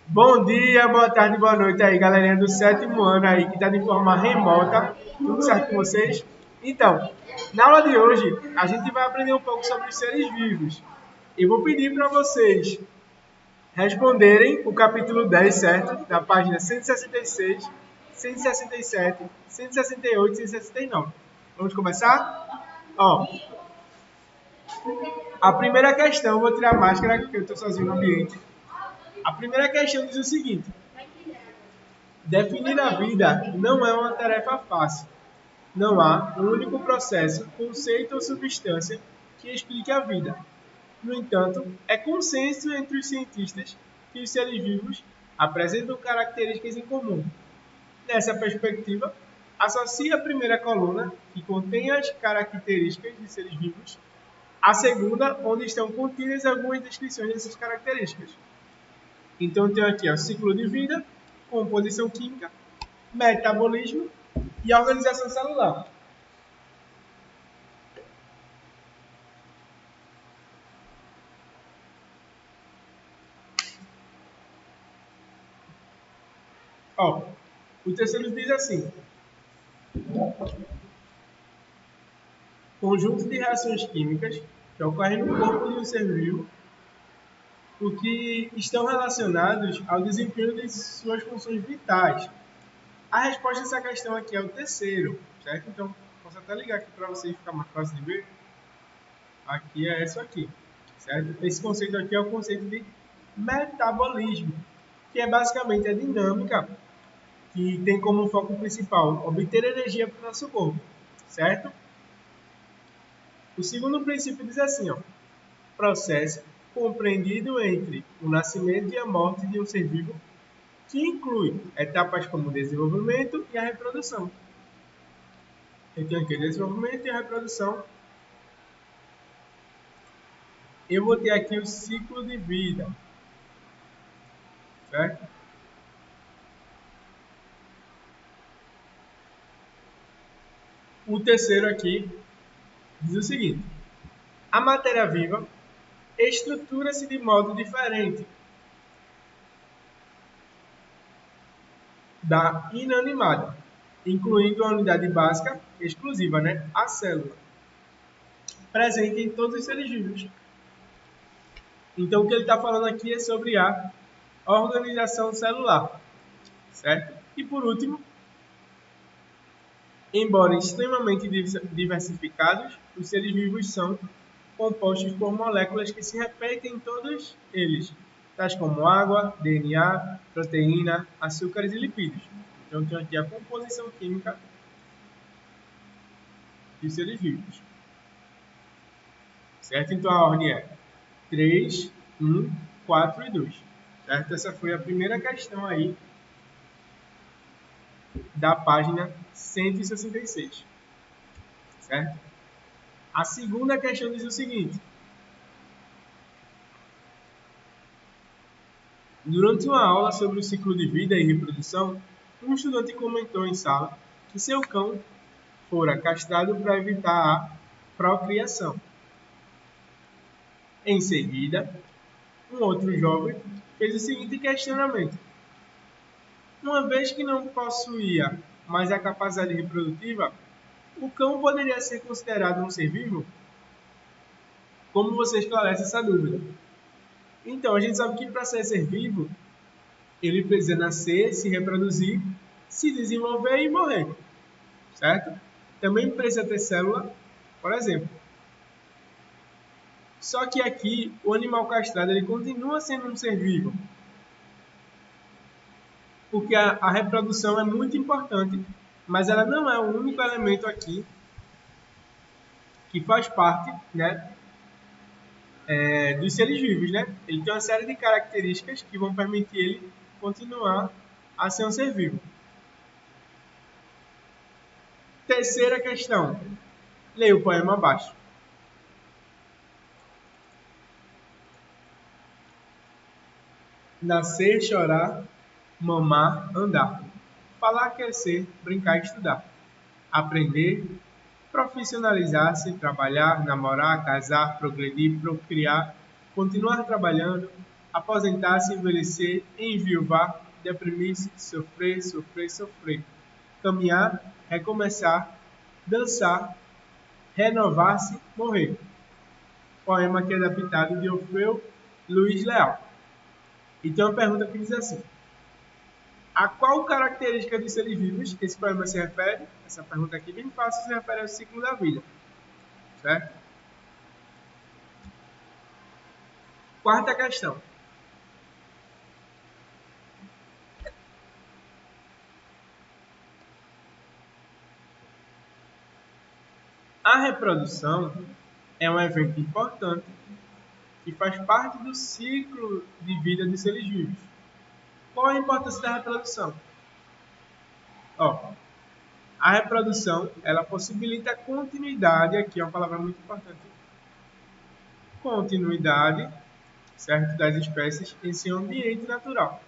Bom dia, boa tarde, boa noite aí, galerinha do sétimo ano aí, que tá de forma remota. Tudo certo com vocês? Então, na aula de hoje, a gente vai aprender um pouco sobre os seres vivos. Eu vou pedir para vocês responderem o capítulo 10, certo? Da página 166, 167, 168 e 169. Vamos começar? Ó, a primeira questão, vou tirar a máscara, porque eu estou sozinho no ambiente. A primeira questão diz o seguinte: definir a vida não é uma tarefa fácil. Não há um único processo, conceito ou substância que explique a vida. No entanto, é consenso entre os cientistas que os seres vivos apresentam características em comum. Nessa perspectiva, associe a primeira coluna, que contém as características de seres vivos, à segunda, onde estão contidas algumas descrições dessas características. Então, tem aqui o ciclo de vida, composição química, metabolismo e a organização celular. Ó, o terceiro diz assim: conjunto de reações químicas que ocorrem no corpo de um ser vivo, o que estão relacionados ao desempenho de suas funções vitais. A resposta a essa questão aqui é o terceiro, certo? Então, posso até ligar aqui para vocês ficar mais fácil de ver. Aqui é isso aqui, certo? Esse conceito aqui é o conceito de metabolismo, que é basicamente a dinâmica que tem como foco principal obter energia para o nosso corpo, certo? O segundo princípio diz assim, ó: processo compreendido entre o nascimento e a morte de um ser vivo, que inclui etapas como o desenvolvimento e a reprodução. Então, aqui, desenvolvimento e a reprodução. Eu vou ter aqui o ciclo de vida, certo? O terceiro aqui diz o seguinte: a matéria viva estrutura-se de modo diferente da inanimada, incluindo a unidade básica exclusiva, né? A célula, presente em todos os seres vivos. Então, o que ele está falando aqui é sobre a organização celular, certo? E por último, embora extremamente diversificados, os seres vivos são compostos por moléculas que se repetem em todos eles, tais como água, DNA, proteína, açúcares e lipídios. Então, tem aqui a composição química dos seres vivos, certo? Então, a ordem é 3, 1, 4 e 2, certo? Essa foi a primeira questão aí da página 166, certo? A segunda questão diz o seguinte: durante uma aula sobre o ciclo de vida e reprodução, um estudante comentou em sala que seu cão fora castrado para evitar a procriação. Em seguida, um outro jovem fez o seguinte questionamento: uma vez que não possuía mais a capacidade reprodutiva, o cão poderia ser considerado um ser vivo? Como você esclarece essa dúvida? Então, a gente sabe que para ser vivo, ele precisa nascer, se reproduzir, se desenvolver e morrer, certo? Também precisa ter célula, por exemplo. Só que aqui, o animal castrado ele continua sendo um ser vivo, porque a reprodução é muito importante, mas ela não é o único elemento aqui que faz parte, né, dos seres vivos, né? Ele tem uma série de características que vão permitir ele continuar a ser um ser vivo. Terceira questão. Leia o poema abaixo. Nascer, chorar, mamar, andar. Falar, crescer, brincar e estudar. Aprender, profissionalizar-se, trabalhar, namorar, casar, progredir, procriar, continuar trabalhando, aposentar-se, envelhecer, enviuvar, deprimir-se, sofrer, sofrer, sofrer, caminhar, recomeçar, dançar, renovar-se, morrer. Poema que é adaptado de Orfeu Luiz Leal. Então a pergunta que diz assim: a qual característica dos seres vivos esse poema se refere? Essa pergunta aqui bem fácil, se refere ao ciclo da vida, certo? Quarta questão. A reprodução é um evento importante que faz parte do ciclo de vida dos seres vivos. Qual a importância da reprodução? A reprodução, ela possibilita a continuidade, aqui é uma palavra muito importante, continuidade, certo, das espécies em seu ambiente natural,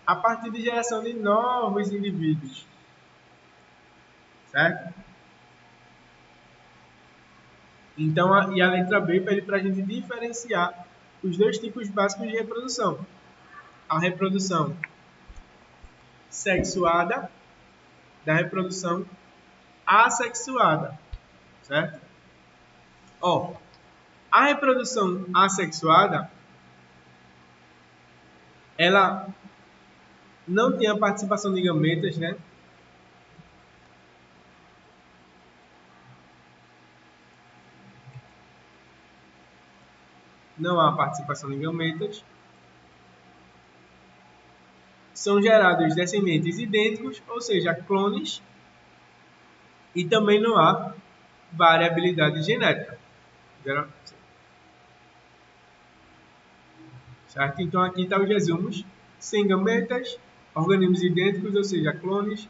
a partir de geração de novos indivíduos, certo? Então, e a letra B pede para a gente diferenciar os dois tipos básicos de reprodução. A reprodução sexuada da reprodução assexuada, certo? A reprodução assexuada, ela não tem a participação de gametas, né? Não há participação de gametas. São gerados descendentes idênticos, ou seja, clones, e também não há variabilidade genética. Certo? Então aqui está os resumos. Sem gametas, organismos idênticos, ou seja, clones,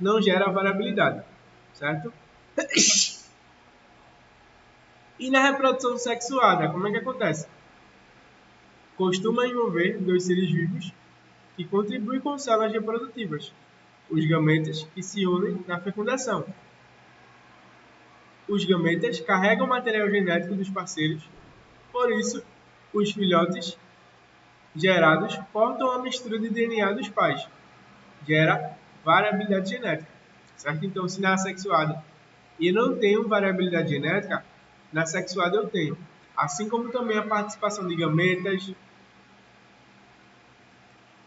não gera variabilidade. Certo? E na reprodução sexuada, como é que acontece? Costuma envolver dois seres vivos que contribuem com células reprodutivas, os gametas, que se unem na fecundação. Os gametas carregam o material genético dos parceiros, por isso, os filhotes gerados portam a mistura de DNA dos pais. Gera variabilidade genética, certo? Então, se na sexuada eu não tenho variabilidade genética, na sexuada eu tenho. Assim como também a participação de gametas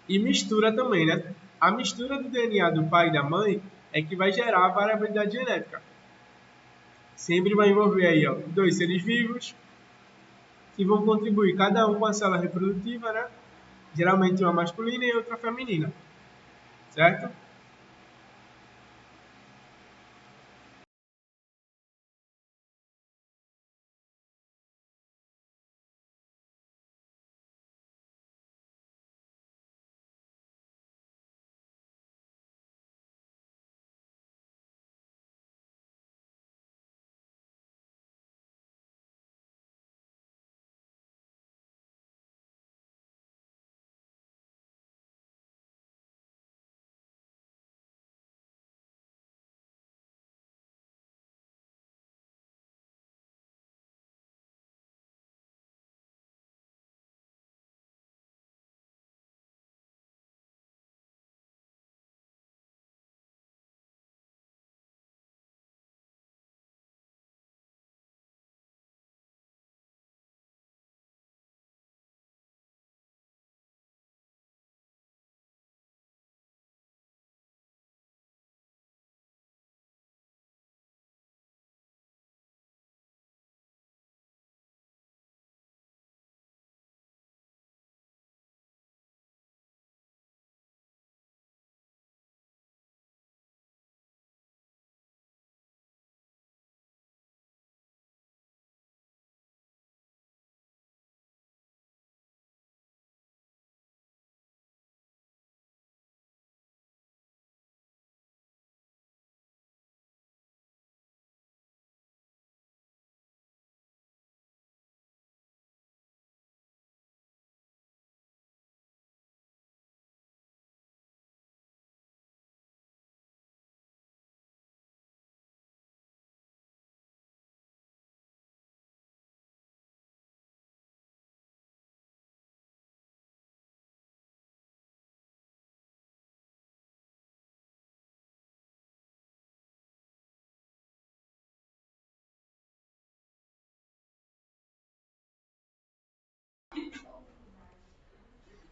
e mistura também, né? A mistura do DNA do pai e da mãe é que vai gerar a variabilidade genética. Sempre vai envolver aí, dois seres vivos que vão contribuir, cada um com a célula reprodutiva, né? Geralmente uma masculina e outra feminina, certo?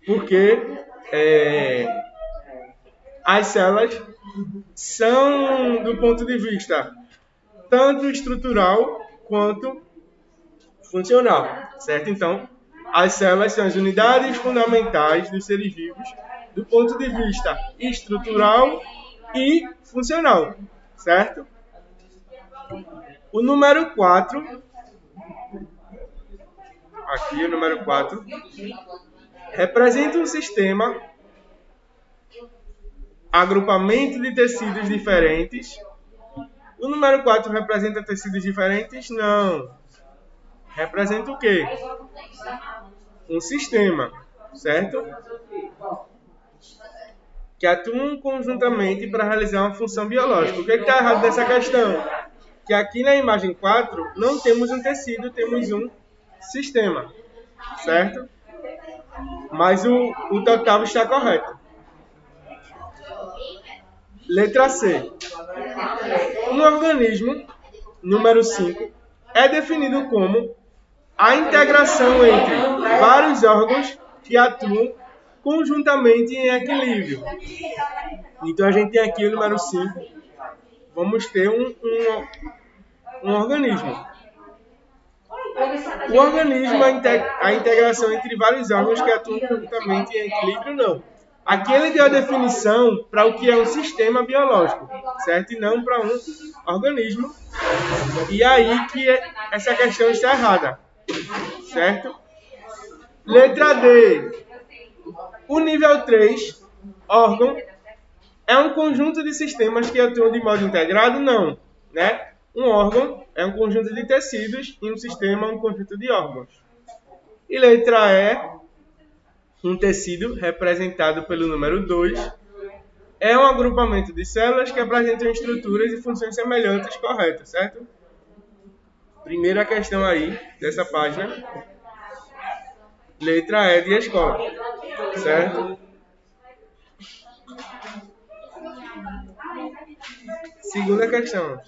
porque as células são, do ponto de vista tanto estrutural quanto funcional, certo? Então, as células são as unidades fundamentais dos seres vivos do ponto de vista estrutural e funcional, certo? O número 4, aqui o número 4, representa um sistema, agrupamento de tecidos diferentes. O número 4 representa tecidos diferentes? Não. Representa o quê? Um sistema, certo? Que atuam conjuntamente para realizar uma função biológica. O que está errado nessa questão? Que aqui na imagem 4 não temos um tecido, temos um sistema, certo? Mas o total está correto. Letra C. Um organismo, número 5, é definido como a integração entre vários órgãos que atuam conjuntamente em equilíbrio. Então, a gente tem aqui o número 5. Vamos ter um organismo. O organismo é a integração entre vários órgãos que atuam conjuntamente em equilíbrio, não. Aqui ele deu a definição para o que é um sistema biológico, certo? E não para um organismo. E aí que essa questão está errada, certo? Letra D. O nível 3, órgão, é um conjunto de sistemas que atuam de modo integrado? Não, né? Um órgão é um conjunto de tecidos e um sistema é um conjunto de órgãos. E letra E, um tecido, representado pelo número 2, é um agrupamento de células que apresentam estruturas e funções semelhantes, correto, certo? Primeira questão aí, dessa página. Letra E de escola, certo? Segunda questão.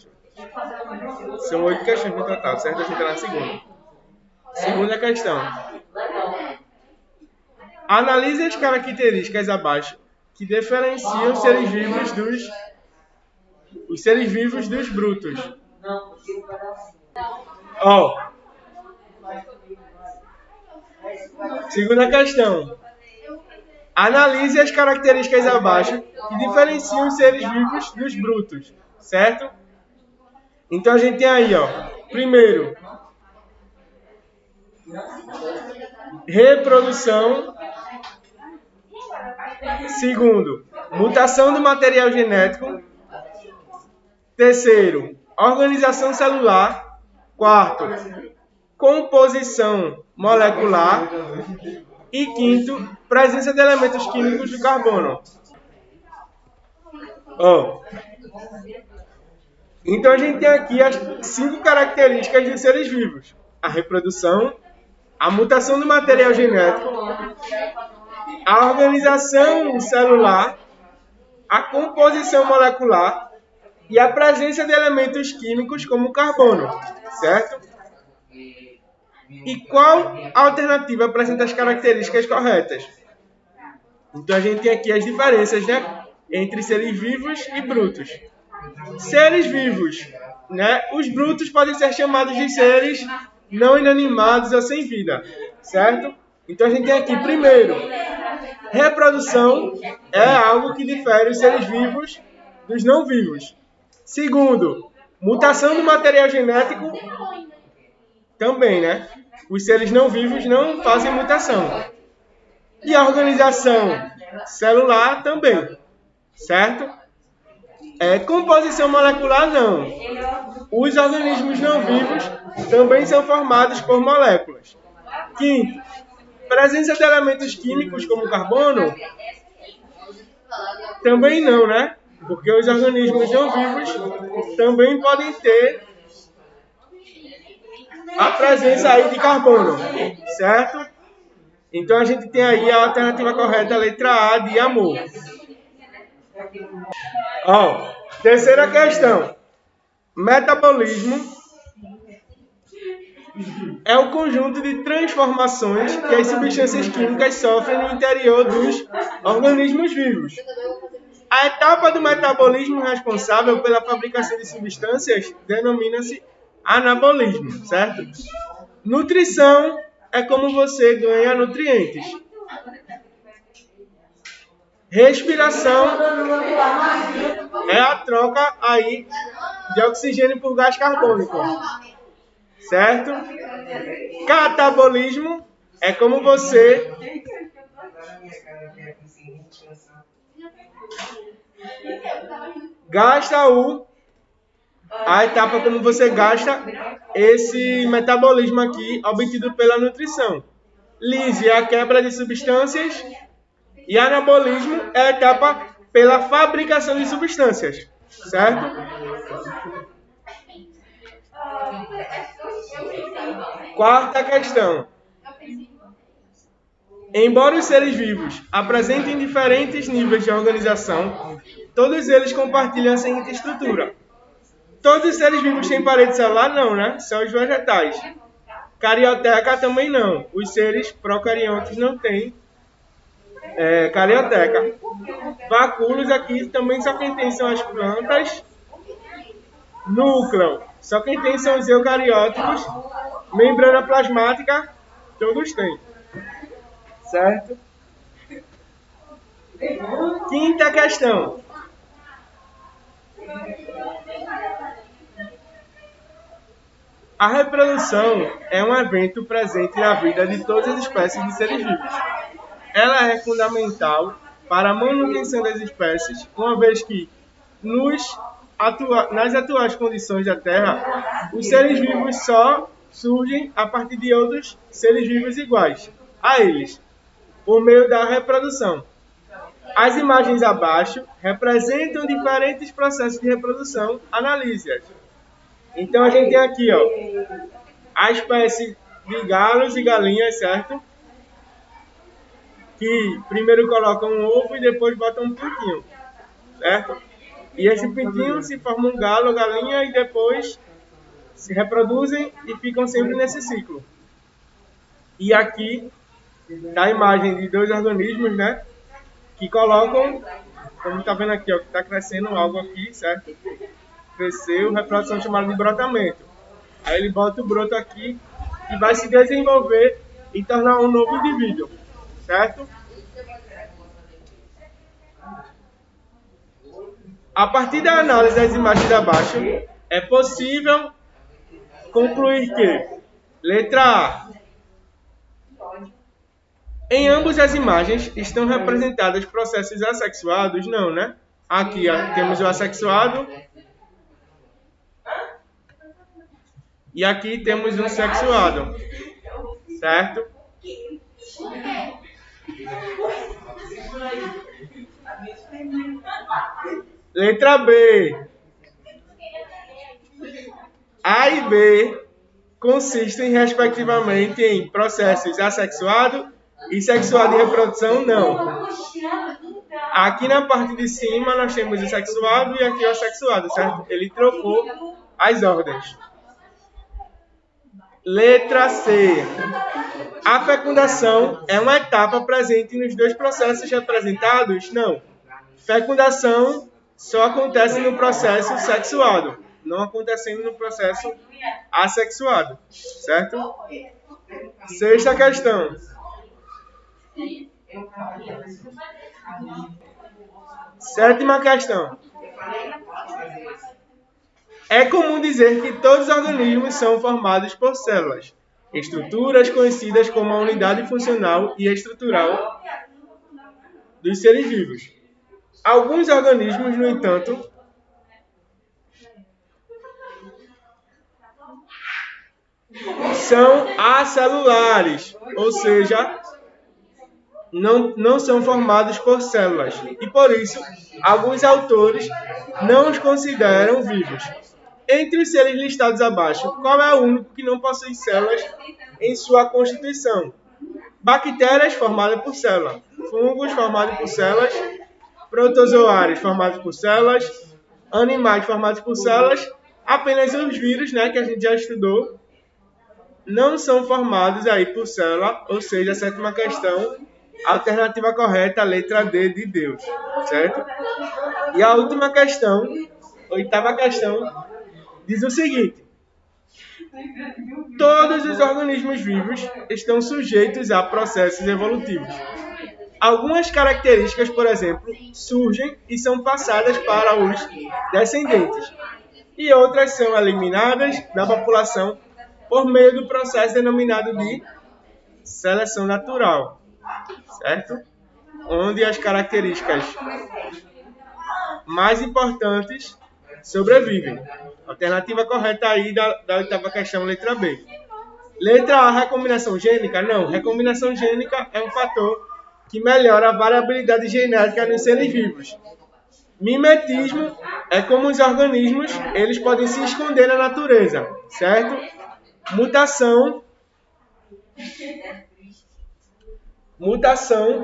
São 8 questões no total, certo? A gente está na segunda. Segunda questão. Analise as características abaixo que diferenciam os seres vivos dos brutos. Segunda questão. Analise as características abaixo que diferenciam os seres vivos dos brutos, certo? Então a gente tem aí, primeiro, reprodução. Segundo, mutação do material genético. Terceiro, organização celular. Quarto, composição molecular. E quinto, presença de elementos químicos do carbono. Então a gente tem aqui as 5 características dos seres vivos: a reprodução, a mutação do material genético, a organização celular, a composição molecular e a presença de elementos químicos como o carbono, certo? E qual alternativa apresenta as características corretas? Então a gente tem aqui as diferenças, né, entre seres vivos e brutos. Seres vivos, né? Os brutos podem ser chamados de seres não inanimados ou sem vida, certo? Então a gente tem aqui, primeiro, reprodução é algo que difere os seres vivos dos não vivos. Segundo, mutação do material genético também, né? Os seres não vivos não fazem mutação. E a organização celular também, certo? Composição molecular, não. Os organismos não vivos também são formados por moléculas. Quinto, presença de elementos químicos como carbono? Também não, né? Porque os organismos não vivos também podem ter a presença aí de carbono, certo? Então a gente tem aí a alternativa correta, a letra A de amor. Terceira questão. Metabolismo é o conjunto de transformações que as substâncias químicas sofrem no interior dos organismos vivos. A etapa do metabolismo responsável pela fabricação de substâncias denomina-se anabolismo, certo? Nutrição é como você ganha nutrientes. Respiração é a troca aí de oxigênio por gás carbônico, certo? Catabolismo é como você gasta a etapa como você gasta esse metabolismo aqui obtido pela nutrição. Lise é a quebra de substâncias e anabolismo é a etapa pela fabricação de substâncias, certo? Quarta questão. Embora os seres vivos apresentem diferentes níveis de organização, todos eles compartilham a seguinte estrutura. Todos os seres vivos têm parede celular? Não, né? São os vegetais. Carioteca também não. Os seres procariontes não têm carioteca. Vacúolos aqui também só quem tem são as plantas. Núcleo, só quem tem são os eucarióticos. Membrana plasmática, todos têm. Certo? Quinta questão. A reprodução é um evento presente na vida de todas as espécies de seres vivos. Ela é fundamental para a manutenção das espécies, uma vez que nas atuais condições da Terra, os seres vivos só surgem a partir de outros seres vivos iguais a eles, por meio da reprodução. As imagens abaixo representam diferentes processos de reprodução. Analise-as. Então a gente tem aqui, a espécie de galos e galinhas, certo? Que primeiro colocam um ovo e depois botam um pintinho, certo? E esse pintinho se forma um galo ou galinha e depois se reproduzem e ficam sempre nesse ciclo. E aqui está a imagem de dois organismos, né? Que colocam, como está vendo aqui, que está crescendo algo aqui, certo? Cresceu, reprodução chamada de brotamento. Aí ele bota o broto aqui e vai se desenvolver e tornar um novo indivíduo, certo? A partir da análise das imagens abaixo, é possível concluir que, letra A, em ambas as imagens estão representados processos assexuados? Não, né? Aqui temos o assexuado e aqui temos um sexuado, certo? Letra B. A e B consistem, respectivamente, em processos assexuado e sexuado de reprodução? Não. Aqui na parte de cima nós temos o sexuado e aqui o assexuado, certo? Ele trocou as ordens. Letra C. A fecundação é uma etapa presente nos dois processos representados? Não. Fecundação só acontece no processo sexuado, não acontecendo no processo assexuado, certo? Sexta questão. Sétima questão. É comum dizer que todos os organismos são formados por células, estruturas conhecidas como a unidade funcional e estrutural dos seres vivos. Alguns organismos, no entanto, são acelulares, ou seja, não são formados por células. E por isso, alguns autores não os consideram vivos. Entre os seres listados abaixo, qual é o único que não possui células em sua constituição? Bactérias formadas por células, fungos formados por células, protozoários formados por células, animais formados por células, apenas os vírus, né, que a gente já estudou, não são formados aí por célula, ou seja, a sétima questão, alternativa correta, a letra D de Deus, certo? E a última questão, oitava questão, diz o seguinte: todos os organismos vivos estão sujeitos a processos evolutivos. Algumas características, por exemplo, surgem e são passadas para os descendentes, e outras são eliminadas da população por meio do processo denominado de seleção natural, certo? Onde as características mais importantes sobrevivem. Alternativa correta aí da oitava questão, letra B. Letra A, recombinação gênica? Não, recombinação gênica é um fator que melhora a variabilidade genética nos seres vivos. Mimetismo é como os organismos, eles podem se esconder na natureza, certo? Mutação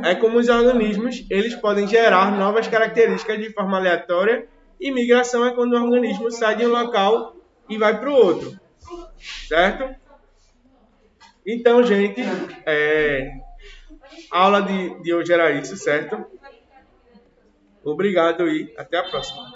é como os organismos, eles podem gerar novas características de forma aleatória, e migração é quando o organismo sai de um local e vai para o outro, certo? Então, gente, a aula de hoje era isso, certo? Obrigado e até a próxima.